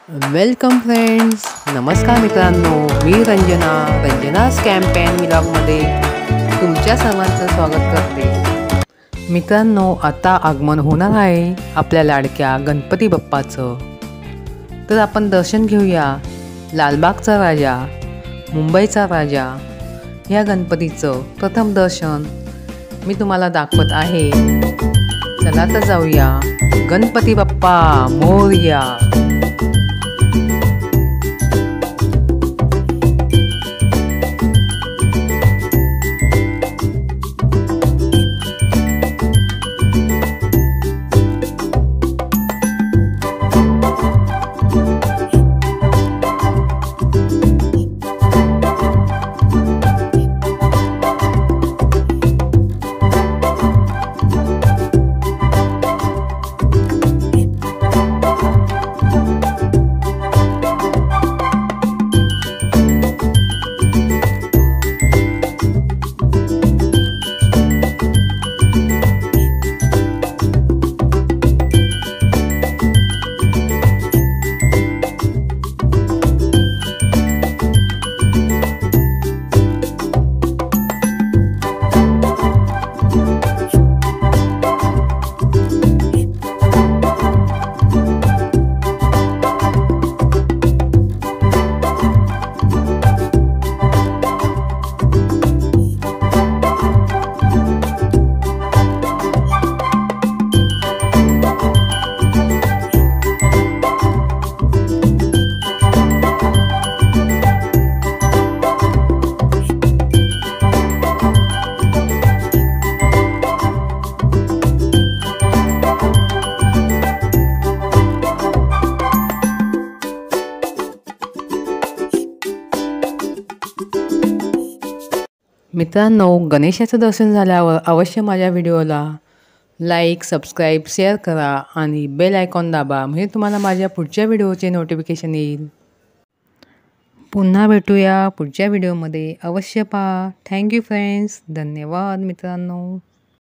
Welcome friends. नमस्कार मित्रांनो, मी रंजना's campaign व्लॉगमध्ये तुमच्या सर्वांचं स्वागत करते. मित्रांनो, आता आगमन होणार आहे आपल्या लाडक्या गणपती बाप्पाचं. तर आपण दर्शन घेऊया लालबागचा राजा, मुंबईचा राजा या गणपतीचं प्रथम दर्शन मी तुम्हाला दाखवत आहे. चला तर जाऊया. गणपती बाप्पा मोरया. मित्रांनो, गणेशाचं दर्शन झाल्यावर अवश्य माझ्या व्हिडिओला लाईक, सबस्क्राईब, शेअर करा आणि बेल आयकॉन दाबा, म्हणजे तुम्हाला माझ्या पुढच्या व्हिडिओचे नोटिफिकेशन येईल. पुन्हा भेटूया पुढच्या व्हिडिओमध्ये. अवश्य पहा. Thank you friends. धन्यवाद मित्रांनो.